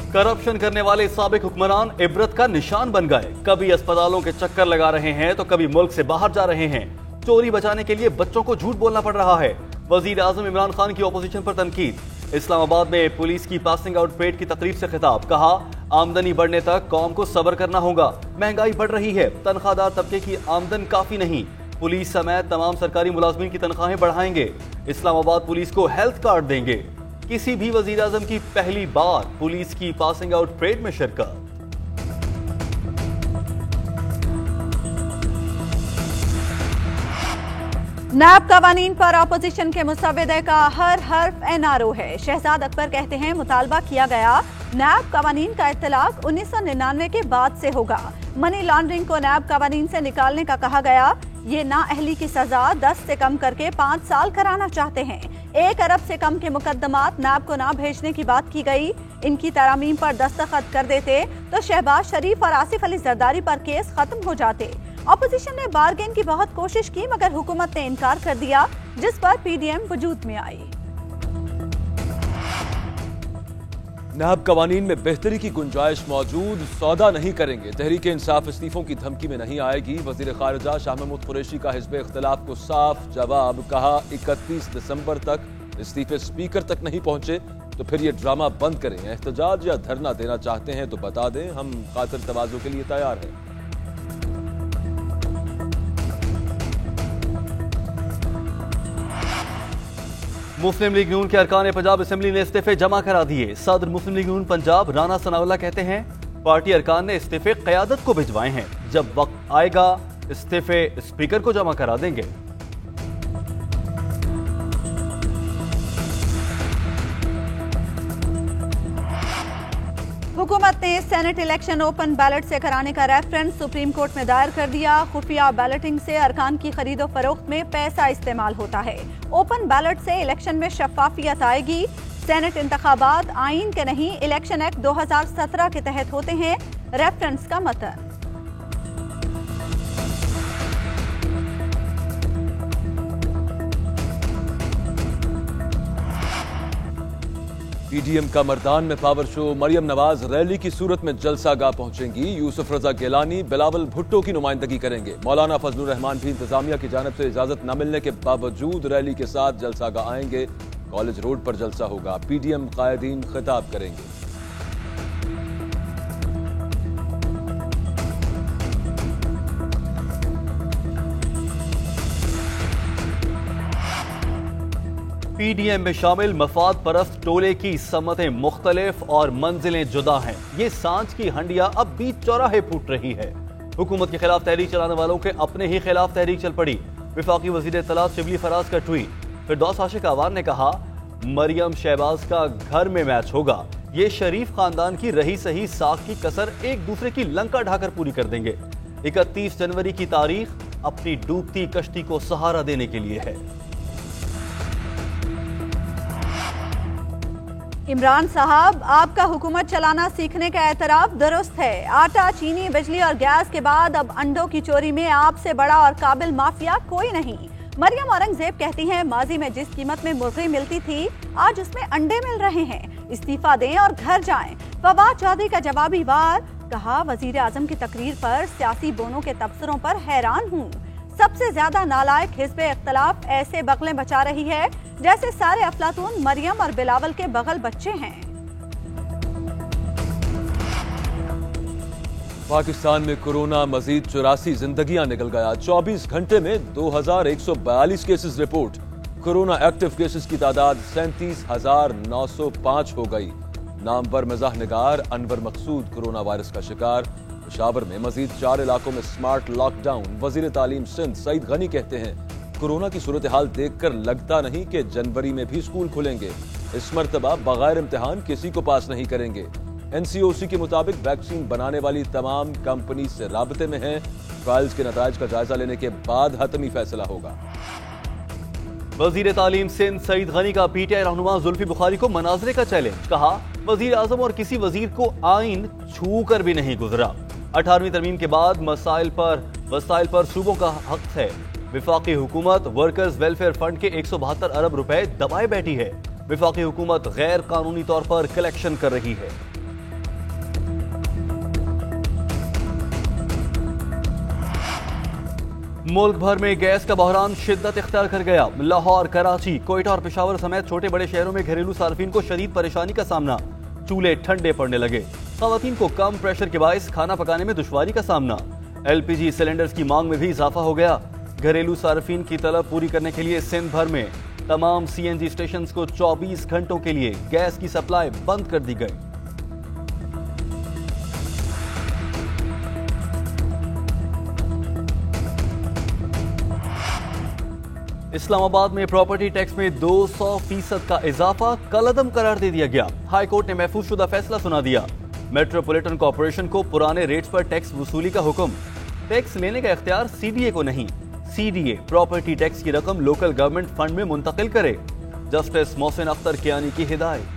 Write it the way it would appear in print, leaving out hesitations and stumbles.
Corruption करने वाले साबिक हुक्मरान इबरत का निशान बन गए। कभी अस्पतालों के चक्कर लगा रहे हैं तो कभी मुल्क से बाहर जा रहे हैं। चोरी बचाने के लिए बच्चों को झूठ बोलना पड़ रहा है। वजीर आजम इमरान खान की ऑपोजिशन पर तनकीद। इस्लामाबाद में पुलिस की पासिंग आउट परेड की तकरीब से खिताब। कहा, आमदनी बढ़ने तक कौम को सब्र करना होगा। महंगाई बढ़ रही है, तनख्वाहदार तबके की आमदन काफी नहीं। पुलिस समेत तमाम सरकारी मुलाजमीन की तनख्वाहें बढ़ाएंगे। इस्लामाबाद पुलिस को हेल्थ कार्ड देंगे। किसी भी वजीर आजम की पहली बार पुलिस की पासिंग आउट परेड में शिरकत। नैब कवानीन पर अपोजिशन के मुसव्विदे का हर हर्फ एनआरओ है। शहजाद अकबर कहते हैं, मुतालबा किया गया नैब कवानीन का इत्तलाक 1999 के बाद से होगा। मनी लॉन्ड्रिंग को नैब कवानीन से निकालने का कहा गया। ये नाअहली की सजा 10 से कम करके 5 साल कराना चाहते हैं। 1 अरब से कम के मुकदमात नैब को ना भेजने की बात की गई। इनकी तरामीम पर दस्तखत कर देते तो शहबाज शरीफ और आसिफ अली जरदारी पर केस खत्म हो जाते। अपोजिशन ने बारगेन की बहुत कोशिश की मगर हुकूमत ने इनकार कर दिया, जिस पर पीडीएम वजूद में आई। नैब कवानीन में बेहतरी की गुंजाइश मौजूद, सौदा नहीं करेंगे। तहरीक इंसाफ इस्तीफों की धमकी में नहीं आएगी। वजीर खारिजा शाह महमूद कुरैशी का हिज़्ब इख्तिलाफ को साफ जवाब। कहा, 31 दिसंबर तक इस्तीफे स्पीकर तक नहीं पहुंचे तो फिर ये ड्रामा बंद करें। एहतजाज या धरना देना चाहते हैं तो बता दें, हम खातिर तवाज़ु के लिए तैयार हैं। मुस्लिम लीग नून के अरकान पंजाब असेंबली ने इस्तीफे जमा करा दिए। सदर मुस्लिम लीग नून पंजाब राना सनाउल्लाह कहते हैं, पार्टी अरकान ने इस्तीफे क़यादत को भिजवाए हैं। जब वक्त आएगा इस्तीफे स्पीकर को जमा करा देंगे। हुकूमत ने सेनेट इलेक्शन ओपन बैलेट से कराने का रेफरेंस सुप्रीम कोर्ट में दायर कर दिया। खुफिया बैलेटिंग से अरकान की खरीदो फरोख्त में पैसा इस्तेमाल होता है। ओपन बैलेट से इलेक्शन में शफाफियत आएगी। सेनेट इंतखाबात आइन के नहीं, इलेक्शन एक्ट 2017 के तहत होते हैं। रेफरेंस का मतन। पीडीएम का मर्दान में power show. Maryam Nawaz rally की सूरत में जलसागाह पहुंचेंगी। यूसुफ रजा गिलानी बिलावल भुट्टो की नुमाइंदगी करेंगे। मौलाना फजलुर रहमान भी इंतजामिया की जानिब से इजाजत न मिलने के बावजूद रैली के साथ जलसागाह आएंगे। कॉलेज रोड पर जलसा होगा। पीडीएम कायदीन खिताब करेंगे। पीडीएम में शामिल मफाद परस्त टोले की समतें मुख्तलिफ और मंजिलें जुदा हैं। ये सांझ की हंडिया अब बीच चौराहे फूट रही है। हुकूमत के खिलाफ तहरीक चलाने वालों के अपने ही खिलाफ तहरीक चल पड़ी। वफाकी वजीर इत्तलात शिबली फराज का ट्वीट। फिरदौस आशिक आवार ने कहा, मरियम शहबाज का घर में मैच होगा। ये शरीफ खानदान की रही सही साख की कसर एक दूसरे की लंका ढाकर पूरी कर देंगे। 31 जनवरी की तारीख अपनी डूबती कश्ती को सहारा देने के लिए है। इमरान साहब, आपका हुकूमत चलाना सीखने का एतराफ दुरुस्त है। आटा, चीनी, बिजली और गैस के बाद अब अंडों की चोरी में आपसे बड़ा और काबिल माफिया कोई नहीं। मरियम औरंगजेब कहती हैं, माजी में जिस कीमत में मुर्गी मिलती थी आज उसमें अंडे मिल रहे हैं। इस्तीफा दें और घर जाएं। फवाद चौधरी का जवाबी वार। कहा, वजीर आजम की तकरीर पर सियासी बोनों के तबसरों पर हैरान हूँ। सबसे ज्यादा नालायक हिज़्ब इख्तिलाफ ऐसे बगलें बचा रही है जैसे सारे अफलातून मरियम और बिलावल के बगल बच्चे हैं। पाकिस्तान में कोरोना मजीद 84 जिंदगियां निकल गया। 24 घंटे में 2142 cases report. Corona active cases की तादाद 37,905 हो गई। नामवर मज़ाह निगार अनवर मकसूद कोरोना वायरस का शिकार। पेशावर में मजीद 4 इलाकों में स्मार्ट लॉकडाउन। वजीर तालीम सिंध सईद गनी कहते हैं, कोरोना की सूरत हाल देखकर लगता नहीं कि जनवरी में भी स्कूल खुलेंगे। इस मरतबा बगैर इम्तिहान किसी को पास नहीं करेंगे। एनसीओसी के मुताबिक वैक्सीन बनाने वाली तमाम कंपनी से राबते में हैं। ट्रायल्स के नताइज का जायजा लेने के बाद हतमी फैसला होगा। वजीर तालीम सिंध सईद गनी का पीटीआई रहनुमा जुल्फी बुखारी को मनाजरे का चैलेंज। कहा, वजीर आजम और किसी वजीर को आइन छू कर भी नहीं गुजरा। 18वीं तरमीम के बाद वसाइल पर सूबों का हक है। विफाकी हुकूमत वर्कर्स वेलफेयर फंड के 172 अरब रुपए दबाए बैठी है। विफाकी हुकूमत गैर कानूनी तौर पर कलेक्शन कर रही है। मुल्क भर में गैस का बहरान शिद्दत इख्तियार कर गया। लाहौर, कराची, कोयटा और पेशावर समेत छोटे बड़े शहरों में घरेलू सार्फिन को शदीद परेशानी का सामना। चूल्हे ठंडे पड़ने लगे। खवातीन को कम प्रेशर के बायस खाना पकाने में दुश्वारी का सामना। LPG सिलेंडर्स की मांग में भी इजाफा हो गया। घरेलू सार्फिन की तलब पूरी करने के लिए सिंध भर में तमाम CNG स्टेशन को 24 घंटों के लिए गैस की सप्लाई बंद कर दी गई। इस्लामाबाद में प्रॉपर्टी टैक्स में 200% का इजाफा कलअदम करार दे दिया गया। हाई कोर्ट ने महफूजशुदा फैसला सुना दिया। मेट्रोपॉलिटन कॉरपोरेशन को पुराने रेट्स पर टैक्स वसूली का हुक्म। टैक्स लेने का इख्तियार CDA को नहीं, CDA प्रॉपर्टी टैक्स की रकम लोकल गवर्नमेंट फंड में मुंतकिल करे। जस्टिस मोहसिन अख्तर कियानी की हिदायत।